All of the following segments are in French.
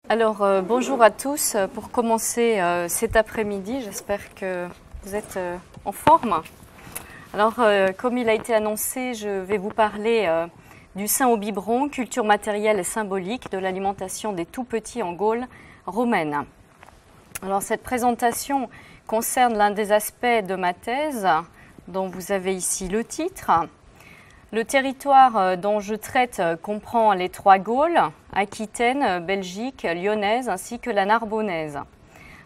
Bonjour à tous. Pour commencer cet après-midi, j'espère que vous êtes en forme. Comme il a été annoncé, je vais vous parler du sein au biberon, culture matérielle et symbolique de l'alimentation des tout-petits en Gaule romaine. Cette présentation concerne l'un des aspects de ma thèse, dont vous avez ici le titre. Le territoire dont je traite comprend les trois Gaules, Aquitaine, Belgique, Lyonnaise ainsi que la Narbonnaise.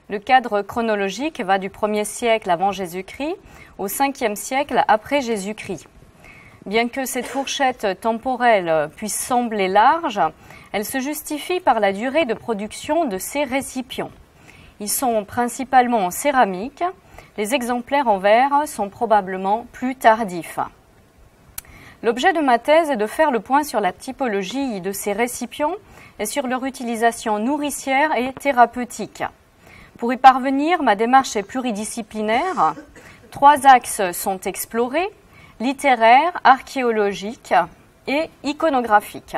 Le cadre chronologique va du 1er siècle avant Jésus-Christ au 5e siècle après Jésus-Christ. Bien que cette fourchette temporelle puisse sembler large, elle se justifie par la durée de production de ces récipients. Ils sont principalement en céramique, les exemplaires en verre sont probablement plus tardifs. L'objet de ma thèse est de faire le point sur la typologie de ces récipients et sur leur utilisation nourricière et thérapeutique. Pour y parvenir, ma démarche est pluridisciplinaire. 3 axes sont explorés, littéraire, archéologique et iconographique.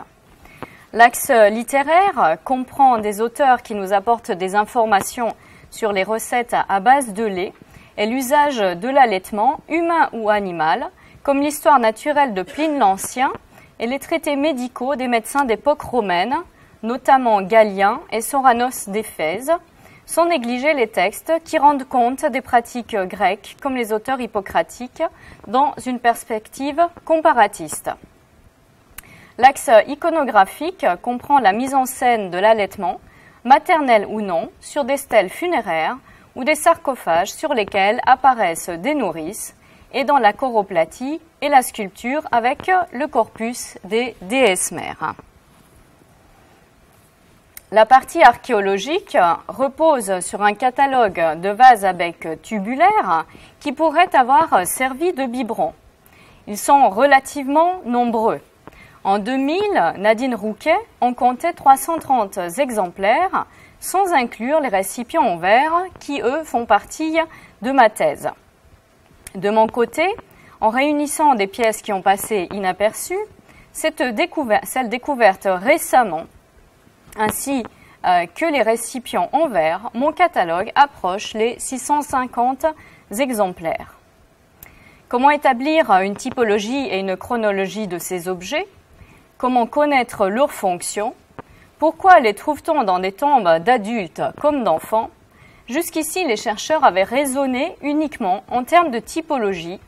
L'axe littéraire comprend des auteurs qui nous apportent des informations sur les recettes à base de lait et l'usage de l'allaitement, humain ou animal, comme l'histoire naturelle de Pline l'Ancien et les traités médicaux des médecins d'époque romaine, notamment Galien et Soranos d'Éphèse, sans négliger les textes qui rendent compte des pratiques grecques, comme les auteurs hippocratiques, dans une perspective comparatiste. L'axe iconographique comprend la mise en scène de l'allaitement, maternel ou non, sur des stèles funéraires ou des sarcophages sur lesquels apparaissent des nourrices, et dans la choroplatie et la sculpture avec le corpus des déesses mères. La partie archéologique repose sur un catalogue de vases à bec tubulaire qui pourraient avoir servi de biberon. Ils sont relativement nombreux. En 2000, Nadine Rouquet en comptait 330 exemplaires, sans inclure les récipients en verre qui, eux, font partie de ma thèse. De mon côté, en réunissant des pièces qui ont passé inaperçues, celle découverte récemment, ainsi que les récipients en verre, mon catalogue approche les 650 exemplaires. Comment établir une typologie et une chronologie de ces objets? Comment connaître leurs fonctions? Pourquoi les trouve-t-on dans des tombes d'adultes comme d'enfants? Jusqu'ici, les chercheurs avaient raisonné uniquement en termes de typologie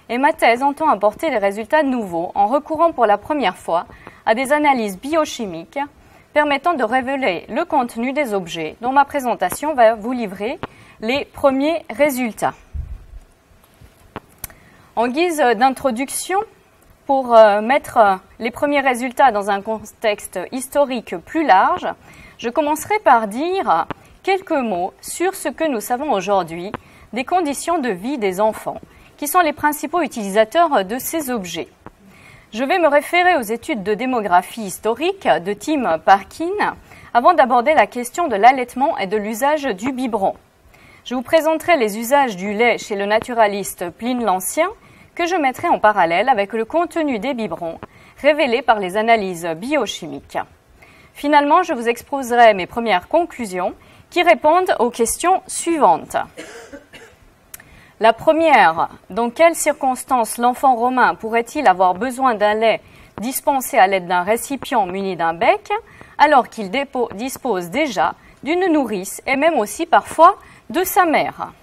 et ma thèse entend apporter des résultats nouveaux en recourant pour la première fois à des analyses biochimiques permettant de révéler le contenu des objets dont ma présentation va vous livrer les premiers résultats. En guise d'introduction, pour mettre les premiers résultats dans un contexte historique plus large, je commencerai par dire quelques mots sur ce que nous savons aujourd'hui des conditions de vie des enfants, qui sont les principaux utilisateurs de ces objets. Je vais me référer aux études de démographie historique de Tim Parkin avant d'aborder la question de l'allaitement et de l'usage du biberon. Je vous présenterai les usages du lait chez le naturaliste Pline l'Ancien, que je mettrai en parallèle avec le contenu des biberons révélés par les analyses biochimiques. Finalement, je vous exposerai mes premières conclusions qui répondent aux questions suivantes. La première, dans quelles circonstances l'enfant romain pourrait-il avoir besoin d'un lait dispensé à l'aide d'un récipient muni d'un bec, alors qu'il dispose déjà d'une nourrice et même aussi parfois de sa mère?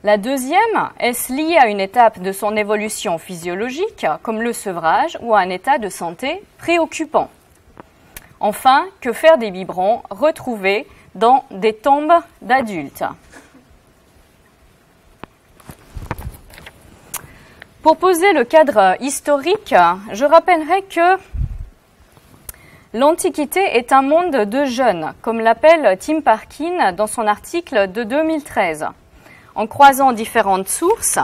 La deuxième, est-ce lié à une étape de son évolution physiologique, comme le sevrage, ou à un état de santé préoccupant? Enfin, que faire des biberons retrouvés dans des tombes d'adultes? Pour poser le cadre historique, je rappellerai que l'Antiquité est un monde de jeunes, comme l'appelle Tim Parkin dans son article de 2013. En croisant différentes sources,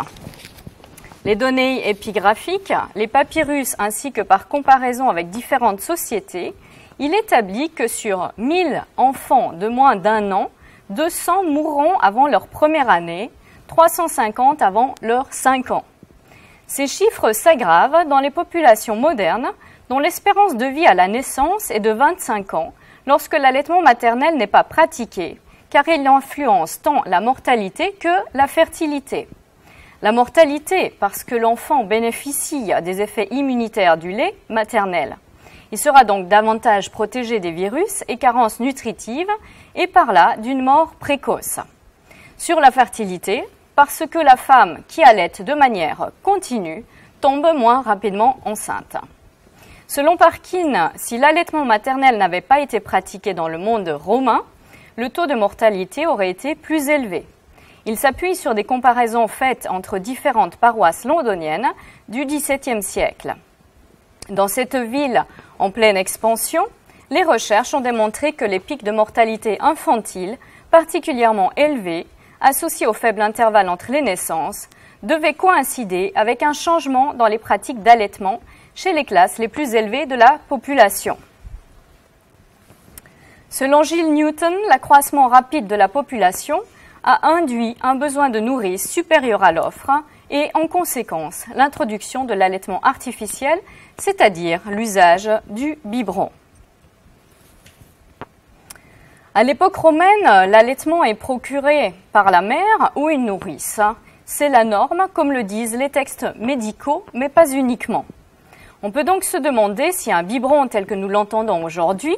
les données épigraphiques, les papyrus ainsi que par comparaison avec différentes sociétés, il établit que sur 1000 enfants de moins d'1 an, 200 mourront avant leur première année, 350 avant leurs 5 ans. Ces chiffres s'aggravent dans les populations modernes dont l'espérance de vie à la naissance est de 25 ans, lorsque l'allaitement maternel n'est pas pratiqué, car il influence tant la mortalité que la fertilité. La mortalité, parce que l'enfant bénéficie des effets immunitaires du lait maternel. Il sera donc davantage protégé des virus et carences nutritives et par là d'une mort précoce. Sur la fertilité, parce que la femme qui allaite de manière continue tombe moins rapidement enceinte. Selon Parkin, si l'allaitement maternel n'avait pas été pratiqué dans le monde romain, le taux de mortalité aurait été plus élevé. Il s'appuie sur des comparaisons faites entre différentes paroisses londoniennes du XVIIe siècle. Dans cette ville en pleine expansion, les recherches ont démontré que les pics de mortalité infantile, particulièrement élevés, associés au faible intervalle entre les naissances, devaient coïncider avec un changement dans les pratiques d'allaitement chez les classes les plus élevées de la population. Selon Gill Newton, l'accroissement rapide de la population a induit un besoin de nourrice supérieur à l'offre et, en conséquence, l'introduction de l'allaitement artificiel, c'est-à-dire l'usage du biberon. À l'époque romaine, l'allaitement est procuré par la mère ou une nourrice. C'est la norme, comme le disent les textes médicaux, mais pas uniquement. On peut donc se demander si un biberon tel que nous l'entendons aujourd'hui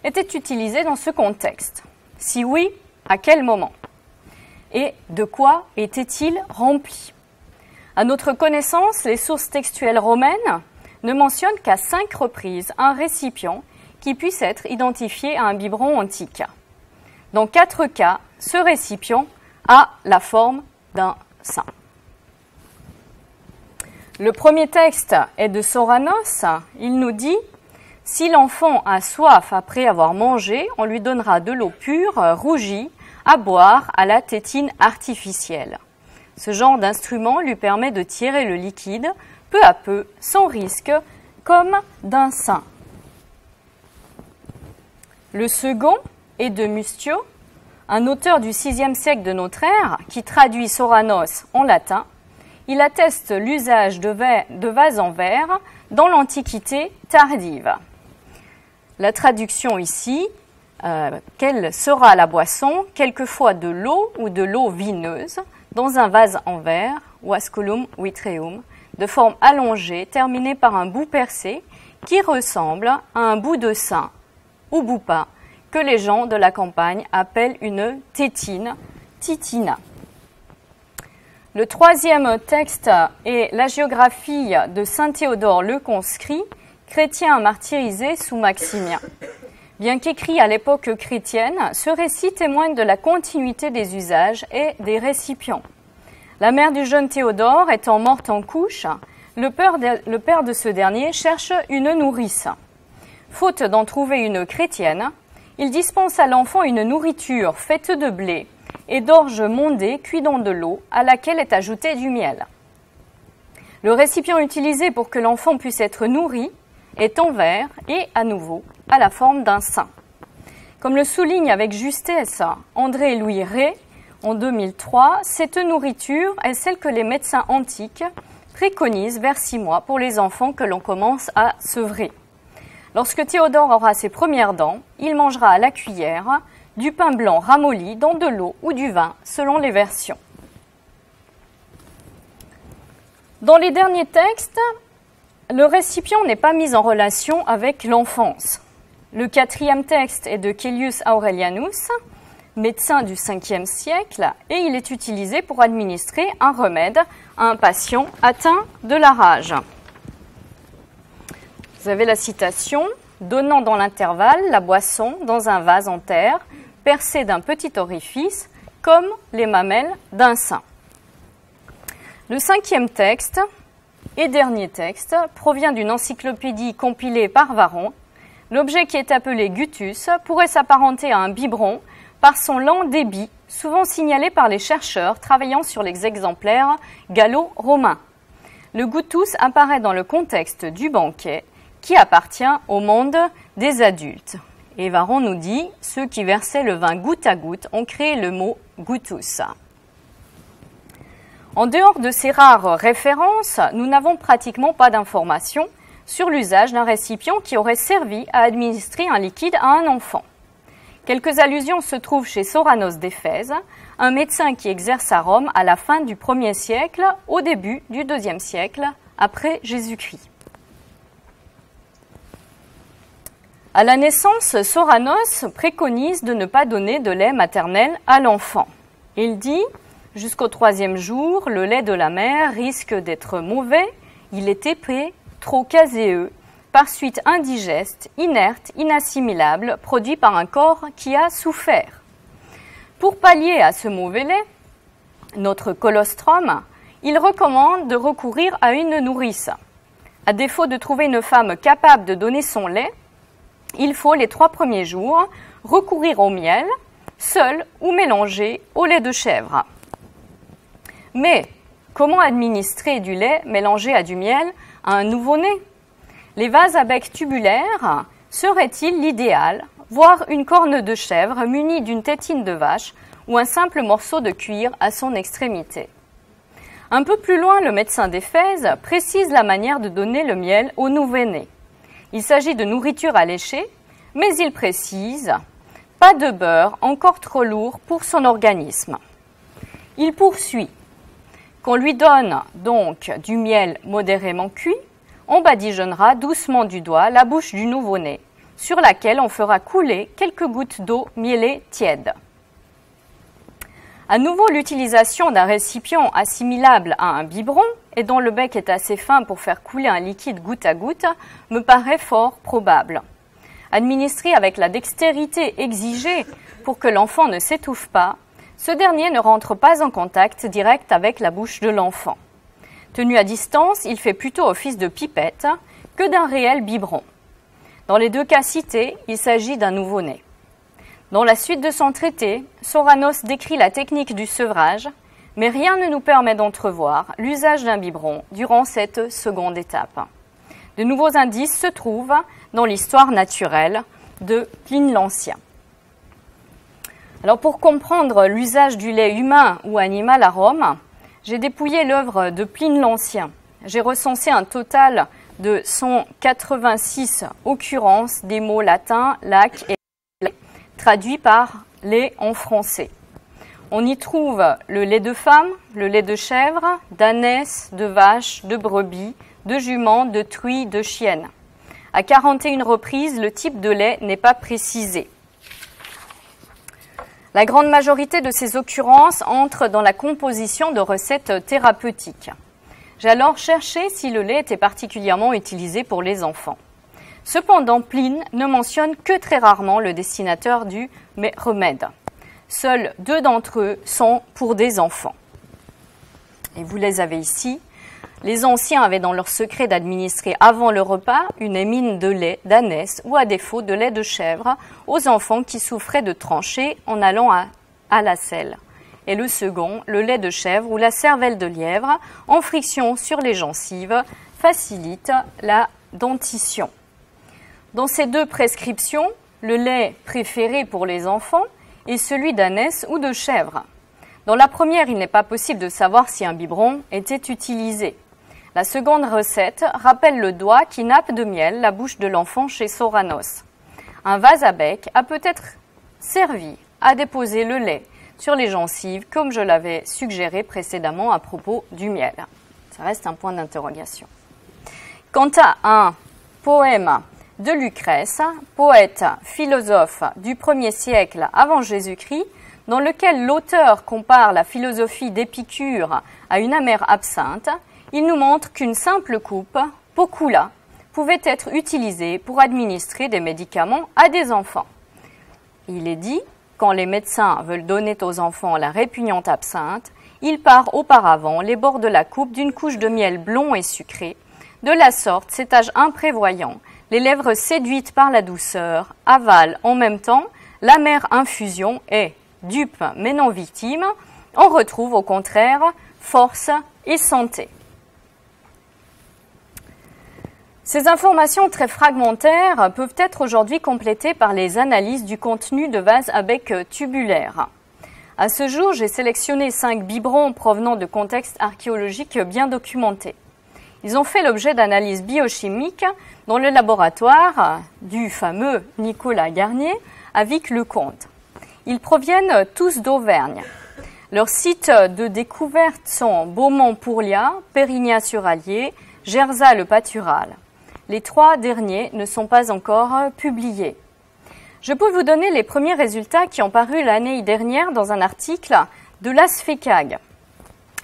était utilisé dans ce contexte. Si oui, à quel moment? Et de quoi était-il rempli? À notre connaissance, les sources textuelles romaines ne mentionnent qu'à 5 reprises un récipient qui puisse être identifié à un biberon antique. Dans 4 cas, ce récipient a la forme d'un sein. Le premier texte est de Soranos. Il nous dit « Si l'enfant a soif après avoir mangé, on lui donnera de l'eau pure, rougie, à boire à la tétine artificielle. Ce genre d'instrument lui permet de tirer le liquide peu à peu, sans risque, comme d'un sein. » Le second est de Mustio, un auteur du VIe siècle de notre ère qui traduit Soranos en latin. Il atteste l'usage de vases en verre dans l'Antiquité tardive. La traduction ici, quelle sera la boisson, quelquefois de l'eau ou de l'eau vineuse, dans un vase en verre, vasculum vitreum, de forme allongée, terminée par un bout percé, qui ressemble à un bout de sein, ou boupa, que les gens de la campagne appellent une tétine, titina. Le troisième texte est la géographie de saint Théodore le Conscrit, chrétien martyrisé sous Maximien. Bien qu'écrit à l'époque chrétienne, ce récit témoigne de la continuité des usages et des récipients. La mère du jeune Théodore étant morte en couche, le père de ce dernier cherche une nourrice. Faute d'en trouver une chrétienne, il dispense à l'enfant une nourriture faite de blé et d'orge mondée cuit dans de l'eau à laquelle est ajouté du miel. Le récipient utilisé pour que l'enfant puisse être nourri est en verre et, à nouveau, à la forme d'un sein. Comme le souligne avec justesse André-Louis Rey en 2003, cette nourriture est celle que les médecins antiques préconisent vers 6 mois pour les enfants que l'on commence à sevrer. Lorsque Théodore aura ses premières dents, il mangera à la cuillère du pain blanc ramolli dans de l'eau ou du vin, selon les versions. Dans les derniers textes, le récipient n'est pas mis en relation avec l'enfance. Le 4e texte est de Caelius Aurelianus, médecin du 5e siècle, et il est utilisé pour administrer un remède à un patient atteint de la rage. Vous avez la citation, donnant dans l'intervalle la boisson dans un vase en terre, percé d'un petit orifice, comme les mamelles d'un sein. Le 5e texte et dernier texte provient d'une encyclopédie compilée par Varron. L'objet qui est appelé gutus pourrait s'apparenter à un biberon par son lent débit, souvent signalé par les chercheurs travaillant sur les exemplaires gallo-romains. Le gutus apparaît dans le contexte du banquet qui appartient au monde des adultes. Et Varron nous dit « Ceux qui versaient le vin goutte à goutte ont créé le mot gutus ». En dehors de ces rares références, nous n'avons pratiquement pas d'informations sur l'usage d'un récipient qui aurait servi à administrer un liquide à un enfant. Quelques allusions se trouvent chez Soranos d'Éphèse, un médecin qui exerce à Rome à la fin du 1er siècle, au début du 2e siècle, après Jésus-Christ. À la naissance, Soranos préconise de ne pas donner de lait maternel à l'enfant. Il dit, jusqu'au 3e jour, le lait de la mère risque d'être mauvais, il est épais, trop caséeux, par suite indigeste, inerte, inassimilable, produit par un corps qui a souffert. Pour pallier à ce mauvais lait, notre colostrum, il recommande de recourir à une nourrice. À défaut de trouver une femme capable de donner son lait, il faut les 3 premiers jours recourir au miel, seul ou mélangé au lait de chèvre. Mais comment administrer du lait mélangé à du miel à un nouveau-né? Les vases à bec tubulaire seraient-ils l'idéal, voire une corne de chèvre munie d'une tétine de vache ou un simple morceau de cuir à son extrémité? Un peu plus loin, le médecin d'Éphèse précise la manière de donner le miel au nouveau-né. Il s'agit de nourriture alléchée, mais il précise « pas de beurre encore trop lourd pour son organisme ». Il poursuit « qu'on lui donne donc du miel modérément cuit, on badigeonnera doucement du doigt la bouche du nouveau-né, sur laquelle on fera couler quelques gouttes d'eau mielée tiède. » À nouveau, l'utilisation d'un récipient assimilable à un biberon et dont le bec est assez fin pour faire couler un liquide goutte à goutte me paraît fort probable. Administré avec la dextérité exigée pour que l'enfant ne s'étouffe pas, ce dernier ne rentre pas en contact direct avec la bouche de l'enfant. Tenu à distance, il fait plutôt office de pipette que d'un réel biberon. Dans les 2 cas cités, il s'agit d'un nouveau-né. Dans la suite de son traité, Soranos décrit la technique du sevrage, mais rien ne nous permet d'entrevoir l'usage d'un biberon durant cette seconde étape. De nouveaux indices se trouvent dans l'histoire naturelle de Pline l'Ancien. Alors pour comprendre l'usage du lait humain ou animal à Rome, j'ai dépouillé l'œuvre de Pline l'Ancien. J'ai recensé un total de 186 occurrences des mots latins lac et lait, traduits par lait en français. On y trouve le lait de femme, le lait de chèvre, d'ânesse, de vache, de brebis, de jument, de truie, de chienne. À 41 reprises, le type de lait n'est pas précisé. La grande majorité de ces occurrences entrent dans la composition de recettes thérapeutiques. J'ai alors cherché si le lait était particulièrement utilisé pour les enfants. Cependant, Pline ne mentionne que très rarement le destinateur du remède. Seuls 2 d'entre eux sont pour des enfants. Et vous les avez ici. Les anciens avaient dans leur secret d'administrer avant le repas une émine de lait d'ânesse ou à défaut de lait de chèvre aux enfants qui souffraient de tranchées en allant à la selle. Et le second, le lait de chèvre ou la cervelle de lièvre en friction sur les gencives facilite la dentition. Dans ces 2 prescriptions, le lait préféré pour les enfants est celui d'ânesse ou de chèvre. Dans la première, il n'est pas possible de savoir si un biberon était utilisé. La seconde recette rappelle le doigt qui nappe de miel la bouche de l'enfant chez Soranos. Un vase à bec a peut-être servi à déposer le lait sur les gencives, comme je l'avais suggéré précédemment à propos du miel. Ça reste un point d'interrogation. Quant à un poème de Lucrèce, poète philosophe du 1er siècle avant Jésus-Christ, dans lequel l'auteur compare la philosophie d'Épicure à une amère absinthe, il nous montre qu'une simple coupe, pocula, pouvait être utilisée pour administrer des médicaments à des enfants. Il est dit, quand les médecins veulent donner aux enfants la répugnante absinthe, ils parent auparavant les bords de la coupe d'une couche de miel blond et sucré. De la sorte, cet âge imprévoyant, les lèvres séduites par la douceur, avalent en même temps l'amère infusion et, dupe mais non victime, on retrouve au contraire force et santé. Ces informations très fragmentaires peuvent être aujourd'hui complétées par les analyses du contenu de vases à bec tubulaire. À ce jour, j'ai sélectionné 5 biberons provenant de contextes archéologiques bien documentés. Ils ont fait l'objet d'analyses biochimiques dans le laboratoire du fameux Nicolas Garnier à Vic-le-Comte. Ils proviennent tous d'Auvergne. Leurs sites de découverte sont Beaumont-Pourliat, Pérignat-sur-Allier, Gersat-le-Pâtural. Les 3 derniers ne sont pas encore publiés. Je peux vous donner les premiers résultats qui ont paru l'année dernière dans un article de l'ASFECAG.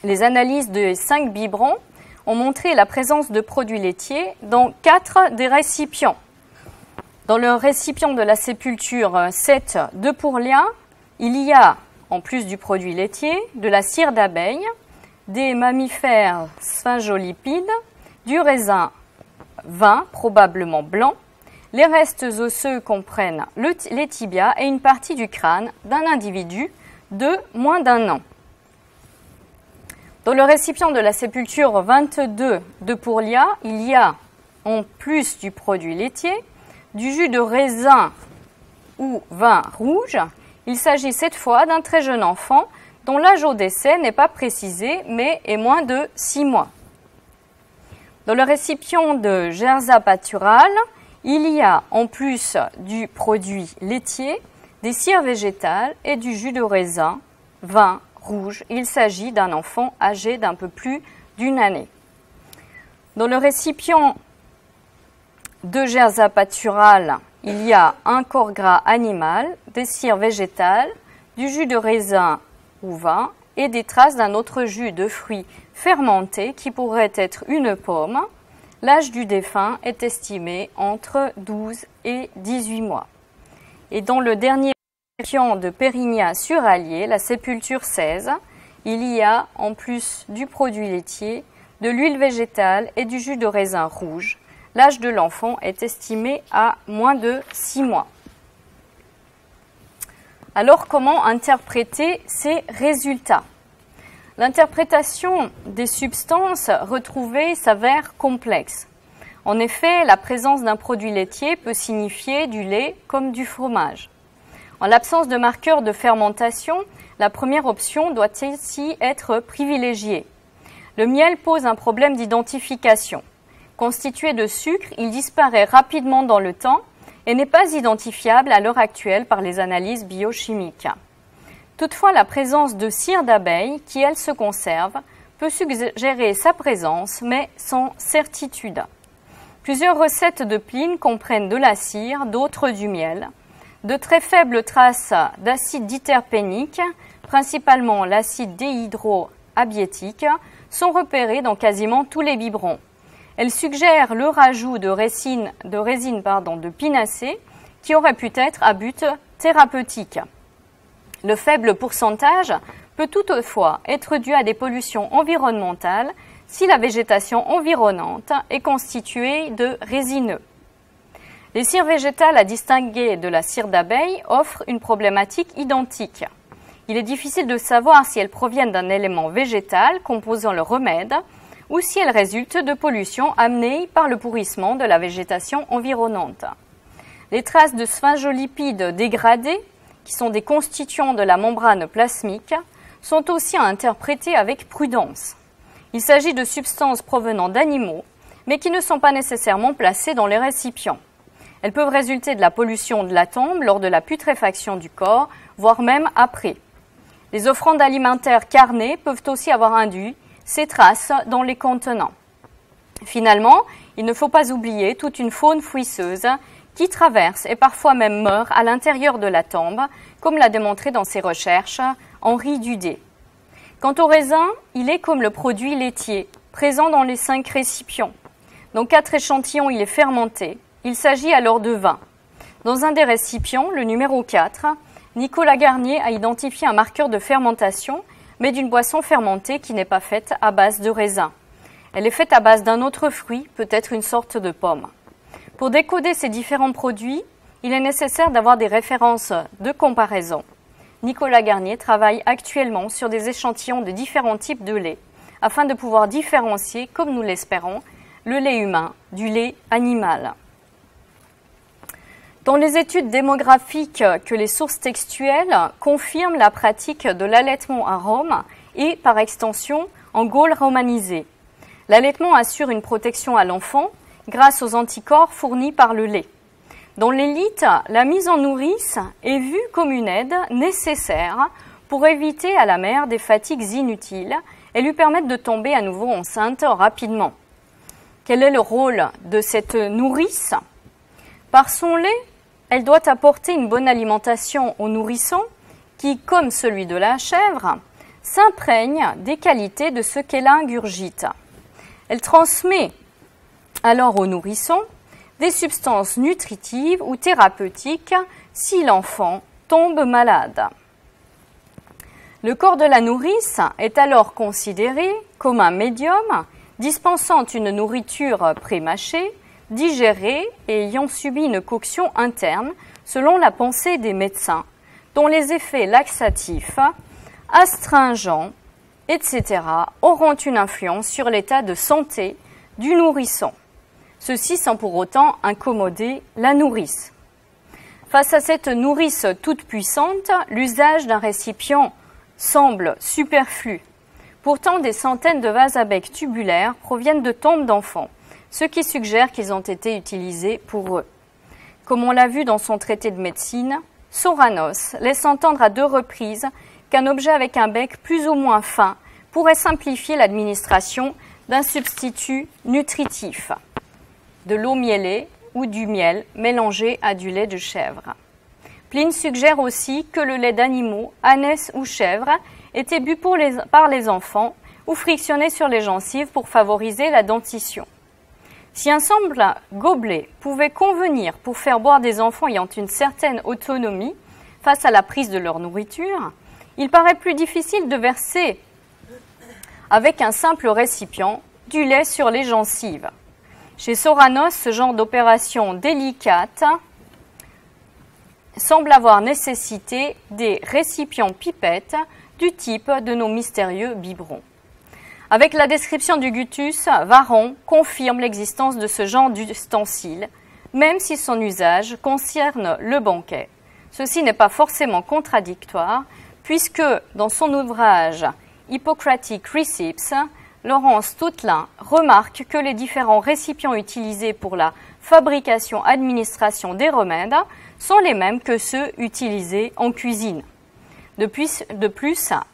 Les analyses des 5 biberons ont montré la présence de produits laitiers dans 4 des récipients. Dans le récipient de la sépulture 7 de Pourliat, il y a, en plus du produit laitier, de la cire d'abeille, des mammifères sphingolipides, du raisin vin, probablement blanc. Les restes osseux comprennent les tibias et une partie du crâne d'un individu de moins d'1 an. Dans le récipient de la sépulture 22 de Pourliat, il y a, en plus du produit laitier, du jus de raisin ou vin rouge. Il s'agit cette fois d'un très jeune enfant dont l'âge au décès n'est pas précisé mais est moins de 6 mois. Dans le récipient de Gersat-Pâtural, il y a, en plus du produit laitier, des cires végétales et du jus de raisin, vin rouge. Il s'agit d'un enfant âgé d'un peu plus d'1 année. Dans le récipient de Gersat-Pâtural, il y a un corps gras animal, des cires végétales, du jus de raisin ou vin et des traces d'un autre jus de fruits fermentés qui pourrait être une pomme. L'âge du défunt est estimé entre 12 et 18 mois. Et dans le dernier récipient de Pérignat-sur-Allier, la sépulture 16, il y a, en plus du produit laitier, de l'huile végétale et du jus de raisin rouge. L'âge de l'enfant est estimé à moins de 6 mois. Alors, comment interpréter ces résultats? L'interprétation des substances retrouvées s'avère complexe. En effet, la présence d'un produit laitier peut signifier du lait comme du fromage. En l'absence de marqueurs de fermentation, la première option doit ici être privilégiée. Le miel pose un problème d'identification. Constitué de sucre, il disparaît rapidement dans le temps et n'est pas identifiable à l'heure actuelle par les analyses biochimiques. Toutefois, la présence de cire d'abeille, qui elle se conserve, peut suggérer sa présence, mais sans certitude. Plusieurs recettes de Pline comprennent de la cire, d'autres du miel. De très faibles traces d'acide diterpénique, principalement l'acide déhydroabietique, sont repérées dans quasiment tous les biberons. Elles suggèrent le rajout de résine de pinacée qui aurait pu être à but thérapeutique. Le faible pourcentage peut toutefois être dû à des pollutions environnementales si la végétation environnante est constituée de résineux. Les cires végétales, à distinguer de la cire d'abeille, offrent une problématique identique. Il est difficile de savoir si elles proviennent d'un élément végétal composant le remède ou si elles résultent de pollutions amenées par le pourrissement de la végétation environnante. Les traces de sphingolipides dégradés, qui sont des constituants de la membrane plasmique, sont aussi à interpréter avec prudence. Il s'agit de substances provenant d'animaux, mais qui ne sont pas nécessairement placées dans les récipients. Elles peuvent résulter de la pollution de la tombe lors de la putréfaction du corps, voire même après. Les offrandes alimentaires carnées peuvent aussi avoir induit ces traces dans les contenants. Finalement, il ne faut pas oublier toute une faune fouisseuse qui traverse et parfois même meurt à l'intérieur de la tombe, comme l'a démontré dans ses recherches Henri Dudet. Quant au raisin, il est comme le produit laitier, présent dans les 5 récipients. Dans 4 échantillons, il est fermenté. Il s'agit alors de vin. Dans un des récipients, le numéro 4, Nicolas Garnier a identifié un marqueur de fermentation, mais d'une boisson fermentée qui n'est pas faite à base de raisin. Elle est faite à base d'un autre fruit, peut-être une sorte de pomme. Pour décoder ces différents produits, il est nécessaire d'avoir des références de comparaison. Nicolas Garnier travaille actuellement sur des échantillons de différents types de lait, afin de pouvoir différencier, comme nous l'espérons, le lait humain du lait animal. Dans les études démographiques que les sources textuelles confirment la pratique de l'allaitement à Rome et, par extension, en Gaule romanisée. L'allaitement assure une protection à l'enfant grâce aux anticorps fournis par le lait. Dans l'élite, la mise en nourrice est vue comme une aide nécessaire pour éviter à la mère des fatigues inutiles et lui permettre de tomber à nouveau enceinte rapidement. Quel est le rôle de cette nourrice? Par son lait, elle doit apporter une bonne alimentation au nourrisson qui, comme celui de la chèvre, s'imprègne des qualités de ce qu'elle ingurgite. Elle transmet alors au nourrisson des substances nutritives ou thérapeutiques si l'enfant tombe malade. Le corps de la nourrice est alors considéré comme un médium dispensant une nourriture pré-mâchée, digérée et ayant subi une coction interne selon la pensée des médecins, dont les effets laxatifs, astringents, etc. auront une influence sur l'état de santé du nourrisson. Ceci sans pour autant incommoder la nourrice. Face à cette nourrice toute puissante, l'usage d'un récipient semble superflu. Pourtant, des centaines de vases à bec tubulaire proviennent de tombes d'enfants, ce qui suggère qu'ils ont été utilisés pour eux. Comme on l'a vu dans son traité de médecine, Soranos laisse entendre à 2 reprises qu'un objet avec un bec plus ou moins fin pourrait simplifier l'administration d'un substitut nutritif, de l'eau mielée ou du miel mélangé à du lait de chèvre. Pline suggère aussi que le lait d'animaux, ânesse ou chèvre, était bu par les enfants ou frictionné sur les gencives pour favoriser la dentition. Si un simple gobelet pouvait convenir pour faire boire des enfants ayant une certaine autonomie face à la prise de leur nourriture, il paraît plus difficile de verser avec un simple récipient du lait sur les gencives. Chez Soranos, ce genre d'opération délicate semble avoir nécessité des récipients pipettes du type de nos mystérieux biberons. Avec la description du Gutus, Varron confirme l'existence de ce genre d'ustensile, même si son usage concerne le banquet. Ceci n'est pas forcément contradictoire, puisque dans son ouvrage Hippocratic Receipts, Laurence Toutelin remarque que les différents récipients utilisés pour la fabrication-administration des remèdes sont les mêmes que ceux utilisés en cuisine. De plus,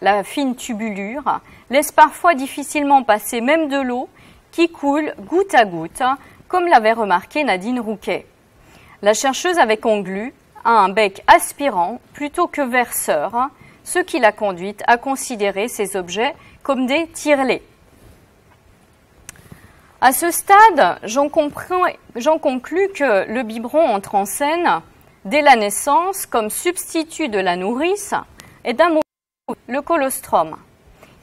la fine tubulure laisse parfois difficilement passer même de l'eau qui coule goutte à goutte, comme l'avait remarqué Nadine Rouquet. La chercheuse avait conclu à un bec aspirant plutôt que verseur, ce qui l'a conduite à considérer ces objets comme des tire-laits. À ce stade, j'en conclus que le biberon entre en scène dès la naissance comme substitut de la nourrice et d'un mot, le colostrum.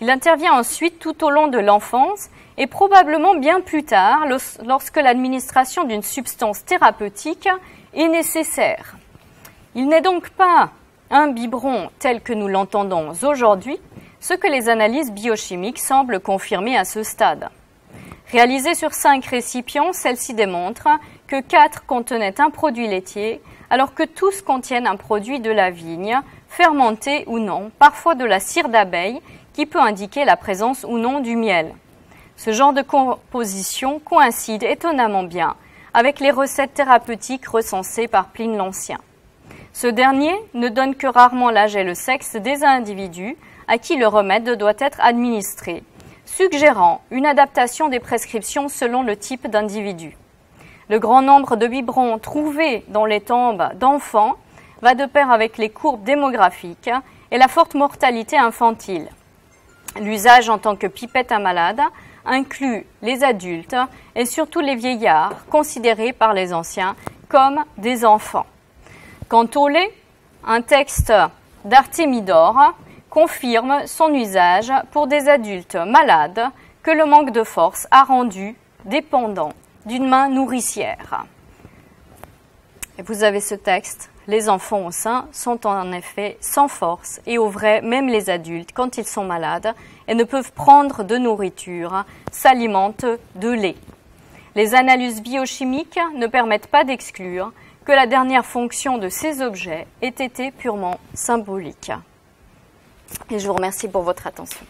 Il intervient ensuite tout au long de l'enfance et probablement bien plus tard lorsque l'administration d'une substance thérapeutique est nécessaire. Il n'est donc pas un biberon tel que nous l'entendons aujourd'hui, ce que les analyses biochimiques semblent confirmer à ce stade. Réalisée sur 5 récipients, celle-ci démontre que 4 contenaient un produit laitier, alors que tous contiennent un produit de la vigne, fermenté ou non, parfois de la cire d'abeille, qui peut indiquer la présence ou non du miel. Ce genre de composition coïncide étonnamment bien avec les recettes thérapeutiques recensées par Pline l'Ancien. Ce dernier ne donne que rarement l'âge et le sexe des individus à qui le remède doit être administré, suggérant une adaptation des prescriptions selon le type d'individu. Le grand nombre de biberons trouvés dans les tombes d'enfants va de pair avec les courbes démographiques et la forte mortalité infantile. L'usage en tant que pipette à malade inclut les adultes et surtout les vieillards, considérés par les anciens comme des enfants. Quant au lait, un texte d'Artémidore confirme son usage pour des adultes malades que le manque de force a rendu dépendants d'une main nourricière. Et vous avez ce texte. Les enfants au sein sont en effet sans force et au vrai, même les adultes, quand ils sont malades et ne peuvent prendre de nourriture, s'alimentent de lait. Les analyses biochimiques ne permettent pas d'exclure que la dernière fonction de ces objets ait été purement symbolique. Et je vous remercie pour votre attention.